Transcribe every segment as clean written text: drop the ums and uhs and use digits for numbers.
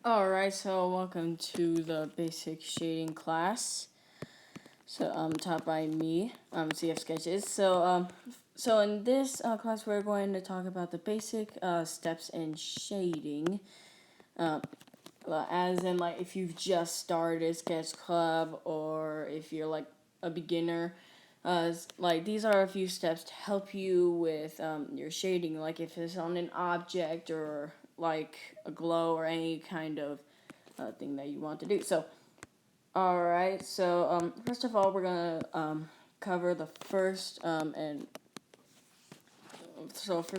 Alright, so welcome to the basic shading class. So taught by me, CFSketches. So in this class we're going to talk about the basic steps in shading. As in, like, if you've just started Sketch Club or if you're like a beginner. Like, these are a few steps to help you with your shading, like if it's on an object or like a glow or any kind of thing that you want to do. So, alright, so first of all, we're going to cover the first, first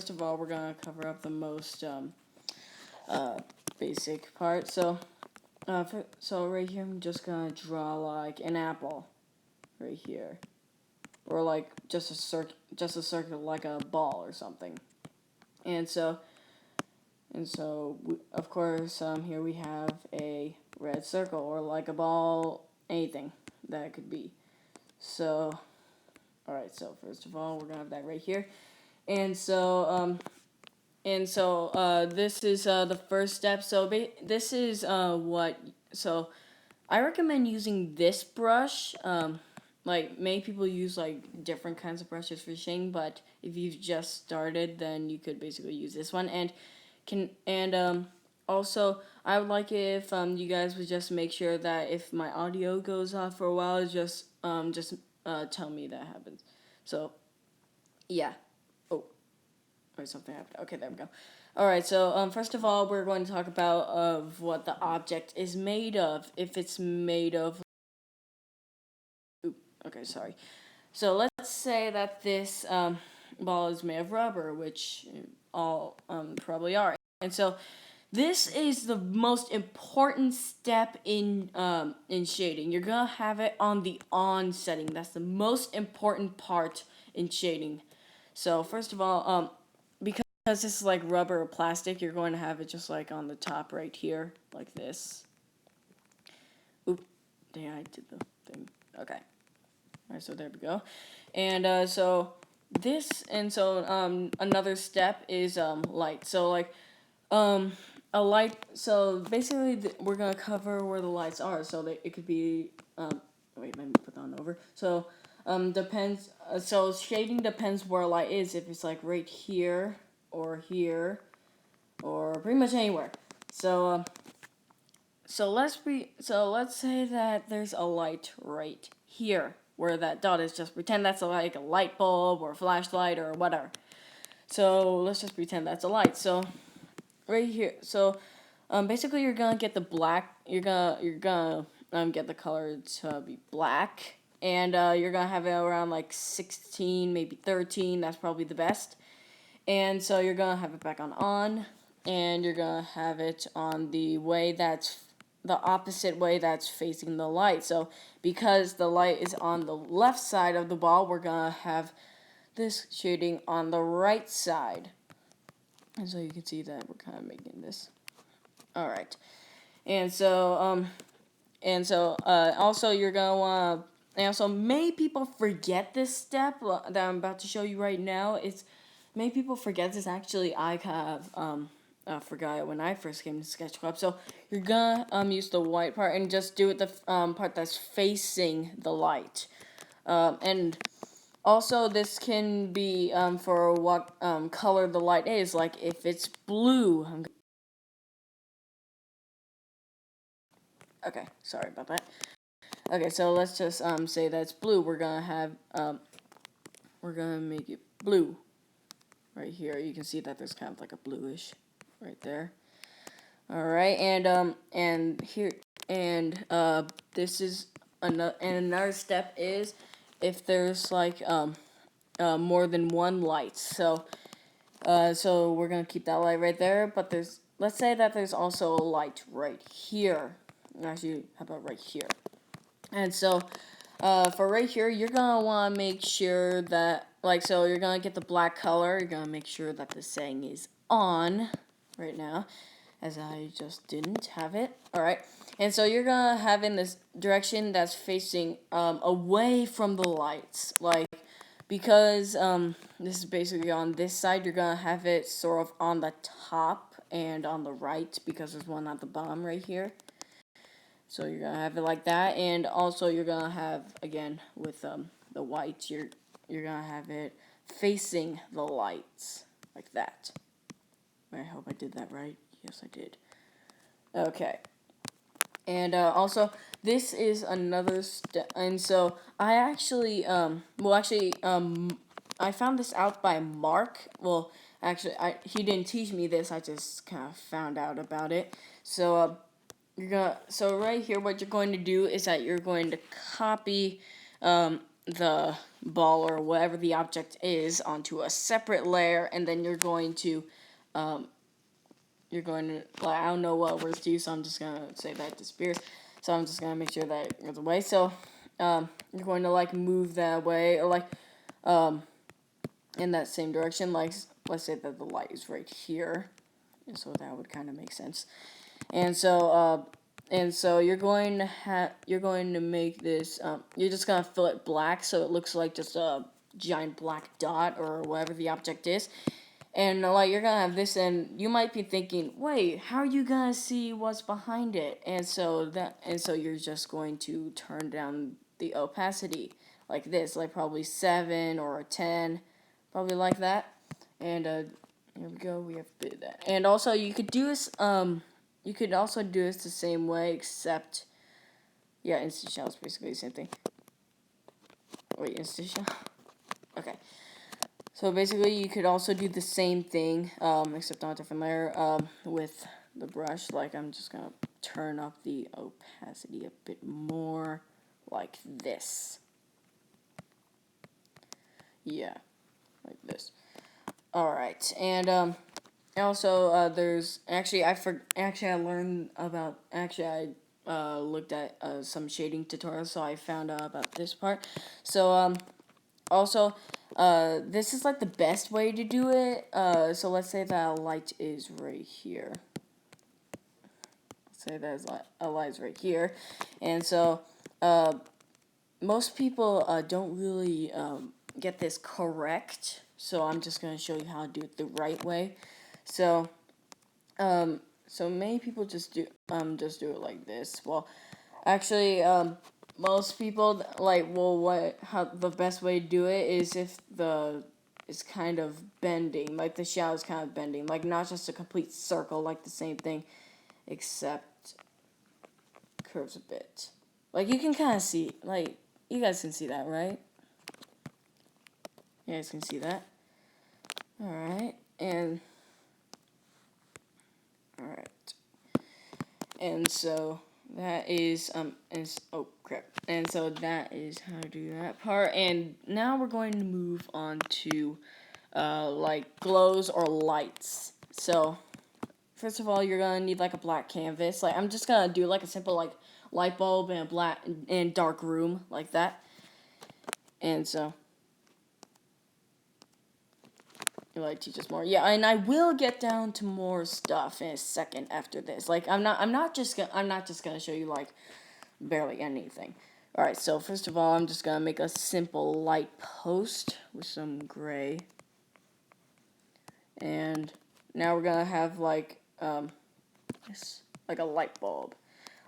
of all, we're going to cover up the most basic part. So right here, I'm just going to draw like an apple right here. Or like just a circle, like a ball or something. And so of course, here we have a red circle or like a ball, anything that it could be. So, alright, so first of all, we're gonna have that right here. And so this is the first step. So this is so I recommend using this brush. Like, many people use like different kinds of brushes for shading, but if you've just started, then you could basically use this one. Also, I would like if you guys would just make sure that if my audio goes off for a while, just tell me that happens. So, yeah. Oh, or something happened. Okay, there we go. All right. So, first of all, we're going to talk about what the object is made of. If it's made of. Okay, sorry. So let's say that this ball is made of rubber, which all probably are. And so this is the most important step in shading. You're gonna have it on the on setting. That's the most important part in shading. So first of all, because this is like rubber or plastic, you're going to have it just like on the top right here, like this. Oop, yeah, I did the thing. Okay. Alright, so there we go. And another step is light. So like a light. So basically, we're gonna cover where the lights are. So that it could be wait, let me put that on over. So depends. So shading depends where a light is. If it's like right here or pretty much anywhere. So let's say that there's a light right here where that dot is. Just pretend that's like a light bulb or a flashlight or whatever. So let's just pretend that's a light. So right here. So basically you're gonna get the black. You're gonna get the color to be black, and you're gonna have it around like 16, maybe 13. That's probably the best. And so you're gonna have it back on, and you're gonna have it on the way that's the opposite way that's facing the light. So because the light is on the left side of the ball, we're gonna have this shading on the right side. And so you can see that we're kind of making this. All right. And so also you're gonna want to. And also, many people forget this step that I'm about to show you right now. Many people forget this. Actually, I have forgot it when I first came to Sketch Club. So you're gonna use the white part and just do it the part that's facing the light. And also, this can be for what color the light is. Like if it's blue. Okay, sorry about that. Okay, so let's just say that's blue. We're gonna make it blue right here. You can see that there's kind of like a bluish right there. All right, and here this is another step is if there's like more than one light. So we're gonna keep that light right there. But let's say that there's also a light right here. Actually, how about right here? And so, for right here, you're gonna want to make sure that, so you're gonna get the black color. You're gonna make sure that the setting is on right now, as I just didn't have it. All right, and so you're gonna have in this direction that's facing away from the lights, like because this is basically on this side, you're gonna have it sort of on the top and on the right, because there's one at the bottom right here. So you're gonna have it like that, and also you're gonna have, again, with the whites, you're gonna have it facing the lights like that. I hope I did that right. Yes, I did. Okay. And also, this is another step. And so I actually, I found this out by Mark. Well, actually, he didn't teach me this. I just kind of found out about it. So so right here, what you're going to do is that you're going to copy the ball or whatever the object is onto a separate layer, and then you're going to I don't know what words to use, so I'm just gonna say that disappears. So I'm just gonna make sure that it goes away. So you're going to like move that way, or like in that same direction. Like, let's say that the light is right here, and so that would kind of make sense. And so you're going to make this. You're just gonna fill it black, so it looks like just a giant black dot or whatever the object is. And like, you're gonna have this, and you might be thinking, wait, how are you gonna see what's behind it? And so you're just going to turn down the opacity like this, like probably 7 or a 10, probably like that. And here we go. We have that. And also, you could do this. You could also do this the same way, except, yeah, instant shell is basically the same thing. Wait, instant shell. Okay. So basically, you could also do the same thing, except on a different layer, with the brush. Like, I'm just gonna turn up the opacity a bit more, like this. Yeah, like this. All right, and also there's I learned about I looked at some shading tutorials, so I found out about this part. So also, this is like the best way to do it. So let's say that a light is right here. Let's say that a light is right here. And so, most people don't really get this correct. So I'm just going to show you how to do it the right way. So, so many people just do it like this. Well, actually, most people how the best way to do it is if it's kind of bending, like the shadow is kind of bending, like not just a complete circle, like the same thing, except curves a bit. Like, you can kind of see, like, you guys can see that, right? You guys can see that. Alright, and so that is oh crap. And so that is how to do that part. And now we're going to move on to like glows or lights. So first of all, you're gonna need like a black canvas. Like, I'm just gonna do like a simple like light bulb and a black and dark room like that. And so you'll like teach us more. Yeah, and I will get down to more stuff in a second after this. Like, I'm not just gonna show you like barely anything. All right, so first of all, I'm just gonna make a simple light post with some gray. And now we're gonna have like this, like a light bulb.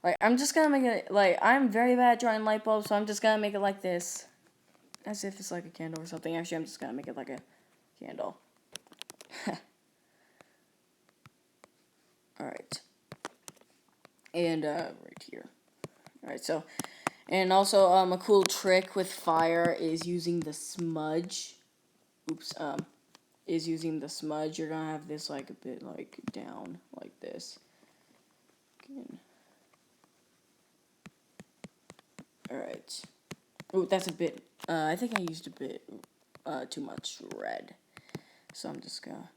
Like, I'm just gonna make it, like, I'm very bad at drawing light bulbs, so I'm just gonna make it like this, as if it's like a candle or something. Actually, I'm just gonna make it like a candle. Alright. And right here. Alright, so, and also a cool trick with fire is using the smudge. Is using the smudge. You're gonna have this like a bit like down like this. Alright. Oh, that's a bit, I think I used a bit too much red. So I'm just gonna,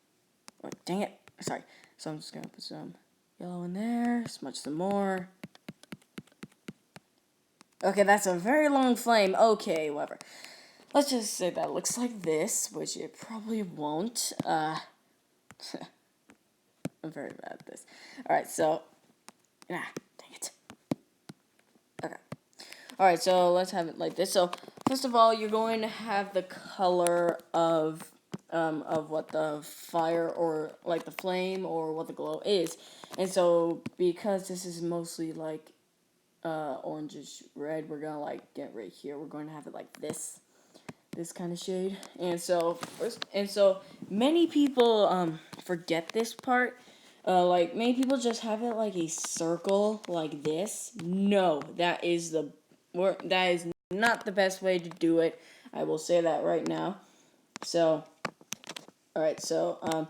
oh, dang it. Sorry. So I'm just gonna put some yellow in there, smudge some more. Okay, that's a very long flame. Okay, whatever. Let's just say that looks like this, which it probably won't. I'm very bad at this. Alright, so, dang it. Okay. Alright, so let's have it like this. So, first of all, you're going to have the color of what the fire or like the flame or what the glow is, and so because this is mostly like orangish red, we're gonna like get right here. We're going to have it like this kind of shade, and so many people forget this part. Like many people just have it like a circle like this. No, that is not the best way to do it. I will say that right now. So, all right. So,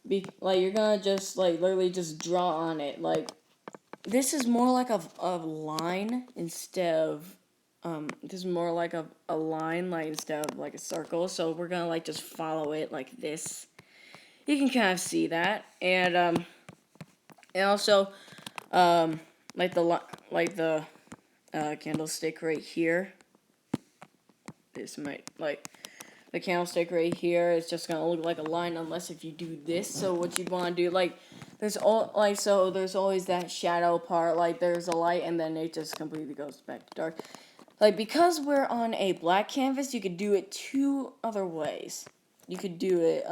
you're gonna just like literally just draw on it. Like this is more like a line instead of this is more like a line like instead of like a circle. So we're gonna like just follow it like this. You can kind of see that, and also like the candlestick right here. This might like the candlestick right here. It's just gonna look like a line unless if you do this. So what you'd want to do like there's always that shadow part. Like there's a light and then it just completely goes back to dark. Like because we're on a black canvas, you could do it two other ways. You could do it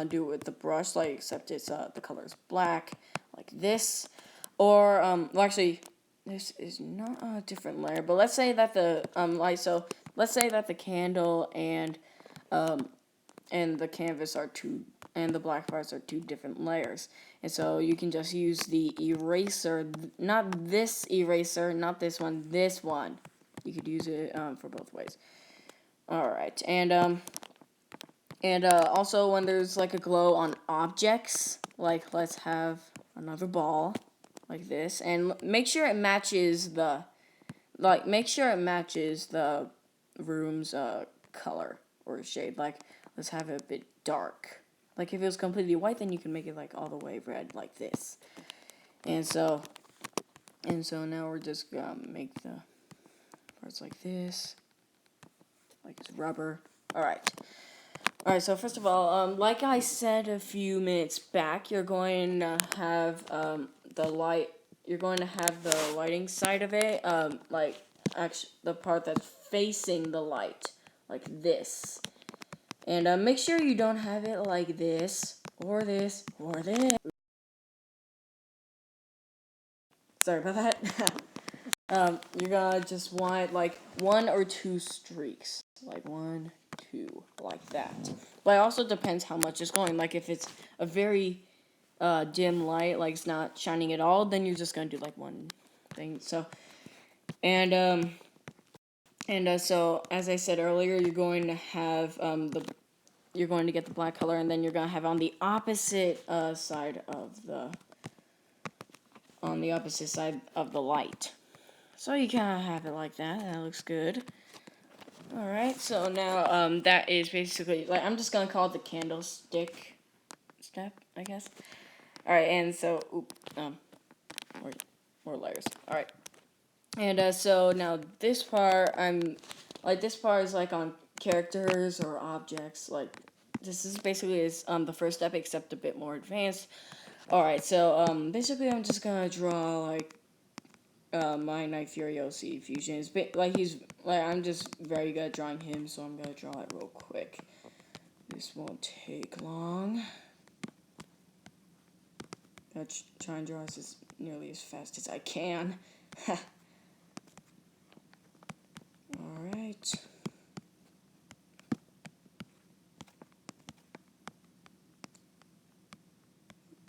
do it with the brush, like except it's the color is black, like this, or well actually, this is not a different layer. But let's say that the let's say that the candle and the canvas are two, and the black parts are two different layers, and so you can just use the eraser, not this eraser, not this one, this one. You could use it for both ways. All right, and also when there's like a glow on objects, like let's have another ball like this, and make sure it matches the room's color or shade. Like let's have it a bit dark. Like if it was completely white, then you can make it like all the way red like this. And so now we're just gonna make the parts like this, like it's rubber. All right. Alright, so first of all, like I said a few minutes back, you're going to have you're going to have the lighting side of it, actually the part that's facing the light, like this. And make sure you don't have it like this, or this, or this. Sorry about that. You're gonna just want like one or two streaks, like one, two, like that. But it also depends how much is going. Like if it's a very dim light, like it's not shining at all, then you're just gonna do like one thing. So, so as I said earlier, you're going to have you're going to get the black color, and then you're gonna have on the opposite side of the light. So you kind of have it like that. That looks good. Alright, so now that is basically, like, I'm just going to call it the candlestick step, I guess. Alright, and so, more layers. Alright. And so now this part, this part is like on characters or objects. Like, this is basically the first step, except a bit more advanced. Alright, so basically I'm just going to draw, like, my Night Furiosi fusion is I'm just very good at drawing him, so I'm gonna draw it real quick. This won't take long. Gonna try and draw this as nearly as fast as I can. Alright.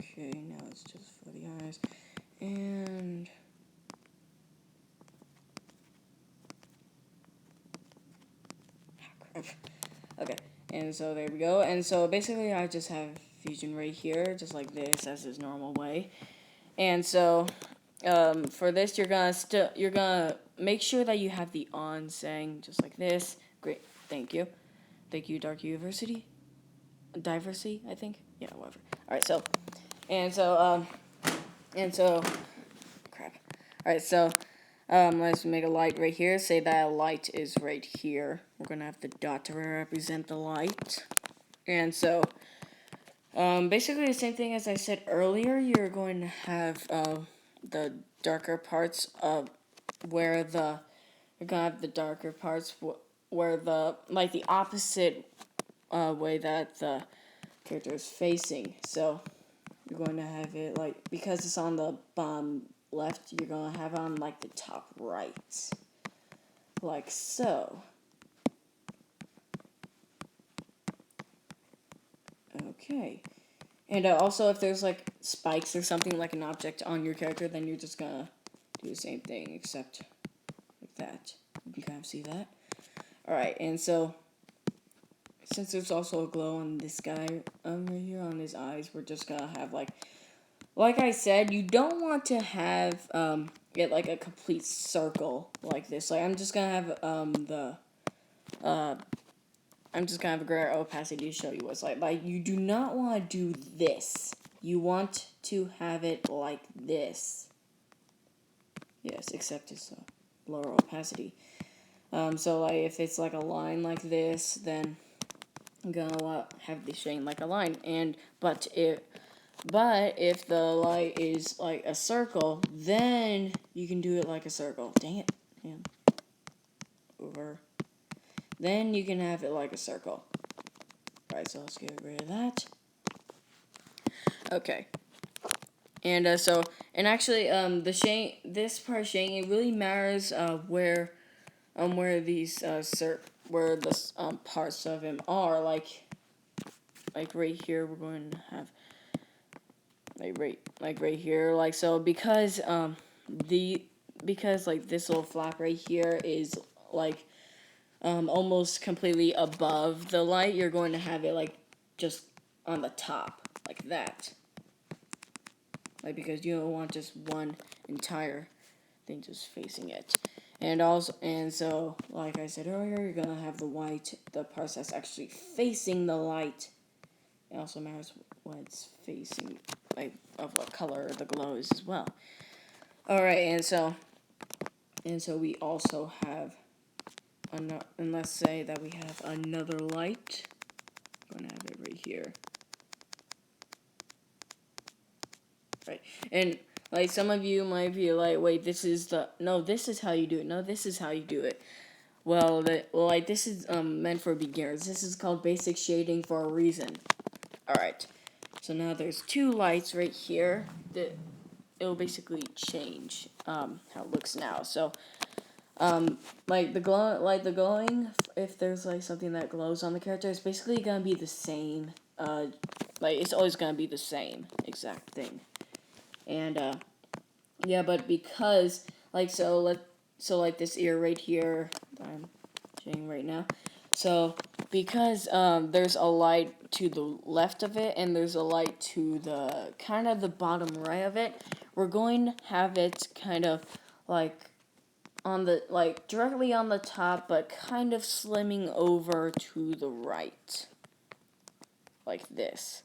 Okay, now it's just for the eyes. And okay, and so there we go. And so basically I just have fusion right here, just like this, as his normal way. And so for this you're gonna make sure that you have the on saying just like this. Great, thank you Dark University, diversity, I think, yeah, whatever. All right, so crap. All right, so let's make a light right here. Say that light is right here. We're gonna have the dot to represent the light. And so basically the same thing as I said earlier. You're going to have the darker parts of where the you're gonna have the darker parts where the the opposite way that the character is facing. So you're going to have it because it's on the bottom left, you're gonna have it on the top right, like so. Okay. And also, if there's spikes or something like an object on your character, then you're just gonna do the same thing, except like that. You can kind of see that. Alright, and so since there's also a glow on this guy right here on his eyes, we're just gonna have like I said, you don't want to have it a complete circle like this. I'm just gonna have I'm just gonna have a greater opacity to show you what's like. You do not want to do this. You want to have it like this. Yes, except it's a lower opacity. So if it's a line like this, then I'm gonna have the shade like a line. But if the light is like a circle, then you can do it like a circle. Dang it. Yeah. Over. Then you can have it like a circle. Alright, so let's get rid of that. Okay. And actually this part shading, it really matters where these where the parts of him are, like right here we're going to have right here, so because this little flap right here is almost completely above the light, you're going to have it just on the top like that. Because you don't want just one entire thing just facing it. And so, like I said earlier, you're gonna have the parts that's actually facing the light. It also matters what it's facing, of what color the glow is as well. Alright, and so we also have and let's say that we have another light. I'm gonna have it right here. Right. And some of you might be like, wait, this is how you do it. No, this is how you do it. Well, this is meant for beginners. This is called basic shading for a reason. Alright. So now there's two lights right here that it'll basically change how it looks now. So the glowing, if there's something that glows on the character, it's basically gonna be the same. It's always gonna be the same exact thing. And yeah, but because this ear right here that I'm showing right now, so because there's a light to the left of it and there's a light to the kind of the bottom right of it, we're going to have it kind of on the directly on the top, but kind of slimming over to the right, like this.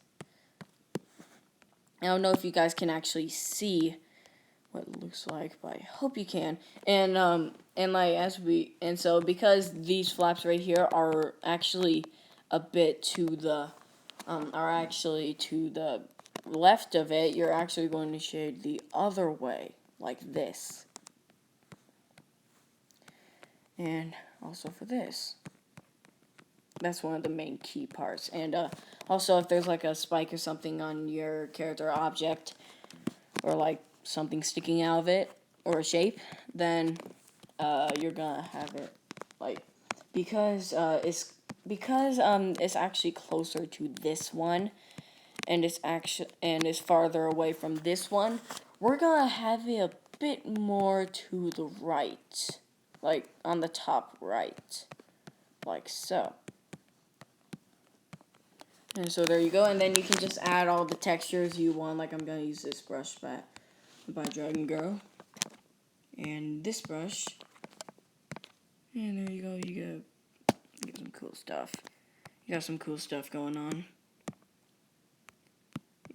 I don't know if you guys can actually see what it looks like, but I hope you can. And so because these flaps right here are actually a bit to the left of it, you're actually going to shade the other way, like this. And also for this. That's one of the main key parts. And also, if there's a spike or something on your character object, or something sticking out of it, or a shape, then you're gonna have it because it's actually closer to this one, and it's farther away from this one. We're gonna have it a bit more to the right, on the top right, like so. And so there you go, and then you can just add all the textures you want. I'm gonna use this brush by Dragon Girl, and this brush, and there you go. You get some cool stuff. You got some cool stuff going on.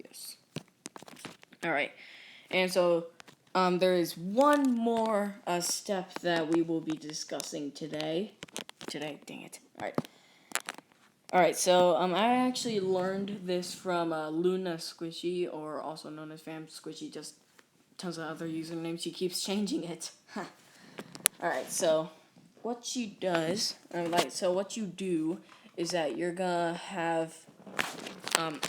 Yes. All right, and so there is one more step that we will be discussing today. Dang it! All right, so I actually learned this from Luna Squishy, or also known as Fam Squishy, just tons of other usernames. She keeps changing it. All right, so what she does, what you do is that you're gonna have,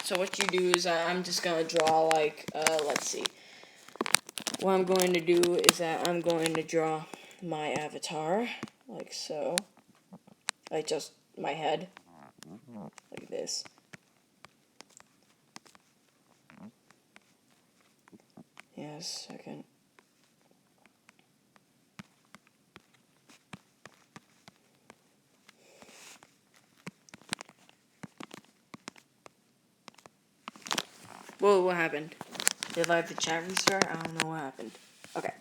so what you do is I'm just gonna draw, like, let's see. What I'm going to do is that I'm going to draw my avatar, like so. Like, just my head, like this. Yes, second. Whoa, what happened? Did like the chat restart? I don't know what happened. Okay.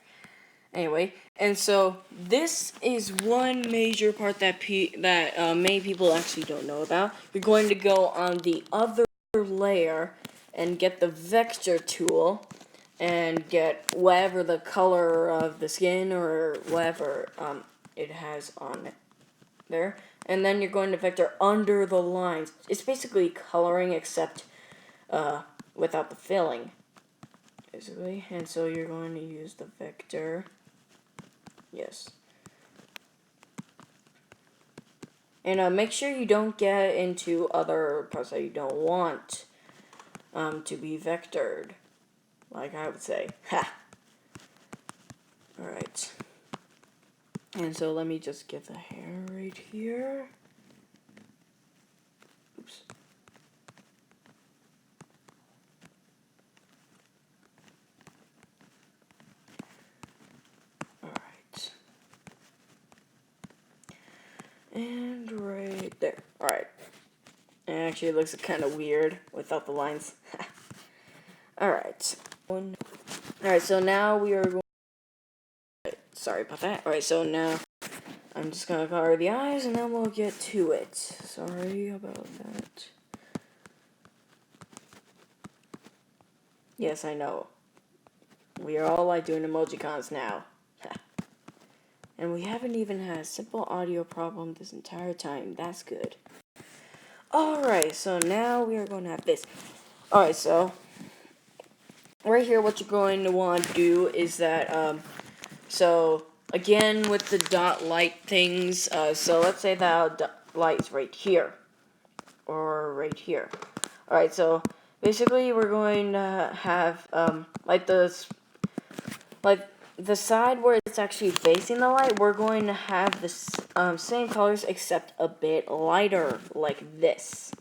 Anyway, and so this is one major part that many people actually don't know about. You're going to go on the other layer and get the vector tool and get whatever the color of the skin or whatever it has on it there. And then you're going to vector under the lines. It's basically coloring except without the filling, basically. And so you're going to use the vector. Yes. And make sure you don't get into other parts that you don't want to be vectored. Like I would say. Ha! Alright. And so let me just get the hair right here. Oops. Alright. And right there. Alright. And actually it looks kind of weird without the lines. Alright. Alright, so now we are going... Sorry about that. Alright, so now I'm just going to color the eyes and then we'll get to it. Sorry about that. Yes, I know. We are all like doing emojicons now. And we haven't even had a simple audio problem this entire time. That's good. Alright, so now we are going to have this. Alright, so right here what you're going to want to do is that, so again with the dot light things, so let's say that light's right here. Or right here. Alright, so basically we're going to have, like the side where it's actually facing the light, we're going to have the same colors except a bit lighter, like this.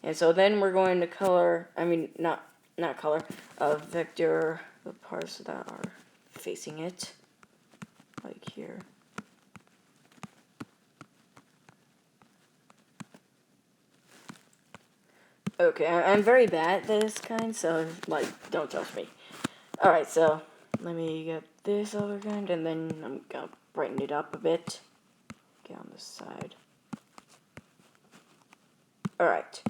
And so then we're going to color, not color, vector the parts that are facing it, like here. Okay, I'm very bad at this kind, so, like, don't judge me. Alright, so let me get this other kind, and then I'm gonna brighten it up a bit. Get on this side. Alright.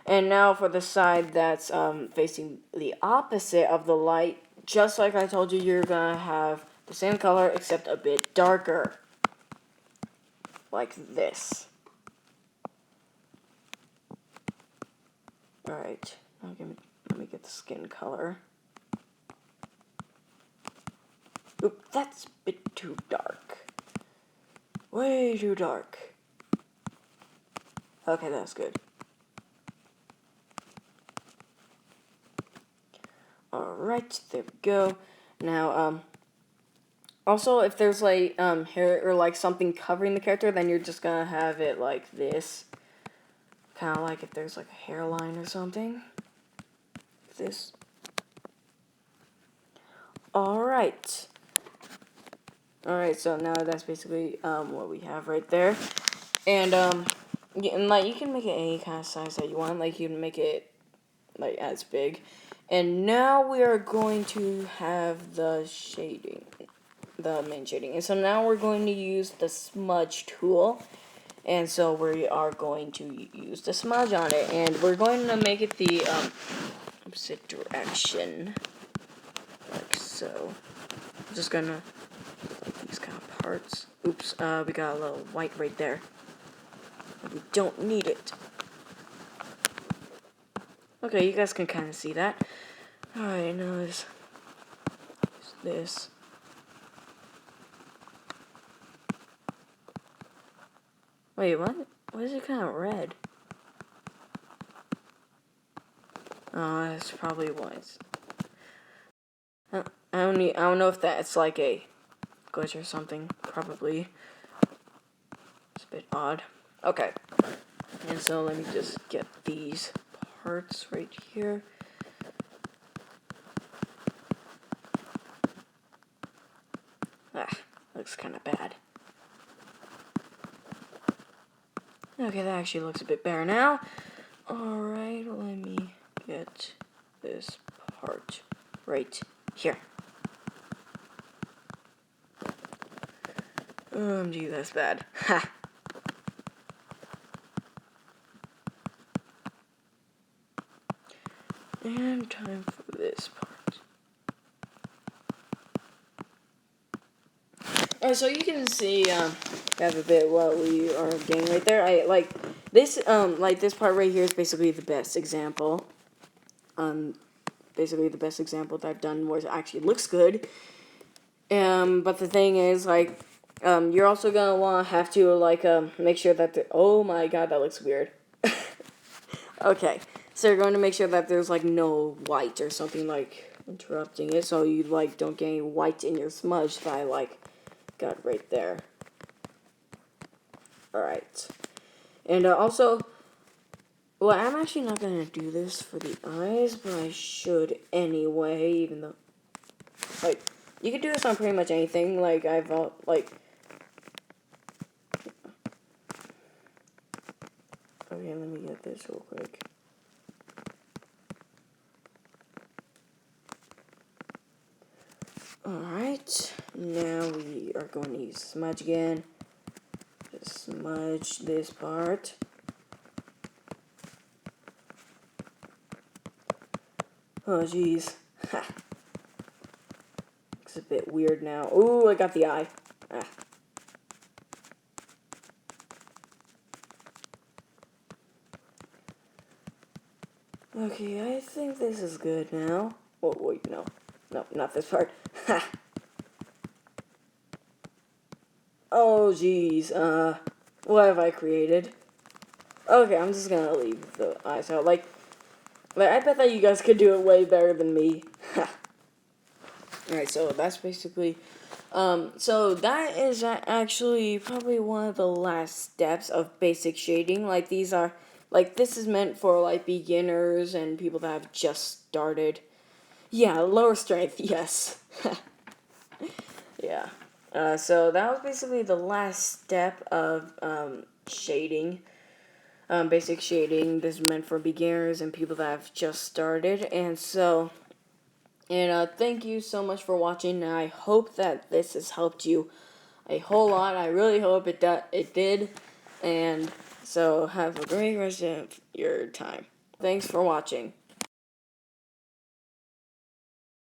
And now for the side that's facing the opposite of the light, just like I told you, you're gonna have the same color except a bit darker. Like this. Alright, now let me get the skin color. Oop, that's a bit too dark. Way too dark. Okay, that's good. Alright, there we go. Now, also, if there's, like, hair or, like, something covering the character, then you're just gonna have it like this. Kind of like if there's, like, a hairline or something. This. Alright. Alright, so now that's basically, what we have right there. And, like, you can make it any kind of size that you want. Like, you can make it, like, as big. And now we are going to have the shading. The main shading. And so now we're going to use the Smudge Tool. And so we are going to use the smudge on it. And we're going to make it the opposite direction. Like so. I'm just gonna like these kind of parts. Oops, we got a little white right there. We don't need it. Okay, you guys can kind of see that. Alright, now is this. Wait, what? Why is it kind of red? Oh, that's probably why it's... I don't know if that's like a glitch or something. Probably. It's a bit odd. Okay. And so let me just get these parts right here. Looks kind of bad. Okay, that actually looks a bit better now. Alright, let me get this part right here. OMG, that's bad. Ha! And time for this part. Alright, so you can see, that's a bit what we are getting right there. I like this part right here is basically the best example. Basically the best example that I've done where it actually looks good. But the thing is, like, you're also gonna have to, like, make sure that oh my god, that looks weird. Okay, so you're going to make sure that there's, like, no white or something, like, interrupting it, so you, like, don't get any white in your smudge that I, like, got right there. Alright. And, also, well, I'm actually not gonna do this for the eyes, but I should anyway, even though, like, you can do this on pretty much anything, like, okay, let me get this real quick. Alright, now we are going to use smudge again. Just smudge this part. Oh, jeez. Ha. Looks a bit weird now. Ooh, I got the eye. Ah. Okay, I think this is good now. Oh, wait, no. No, not this part. Ha! Oh, jeez. What have I created? Okay, I'm just gonna leave the eyes out. Like, I bet that you guys could do it way better than me. Ha! Alright, so that's basically... so that is actually probably one of the last steps of basic shading. Like, these are... Like, this is meant for, like, beginners and people that have just started. Yeah, lower strength, yes. Yeah. So that was basically the last step of, shading. Basic shading. This is meant for beginners and people that have just started. And so... And, thank you so much for watching, and I hope that this has helped you a whole lot. I really hope it did. And so, have a great rest of your time. Thanks for watching.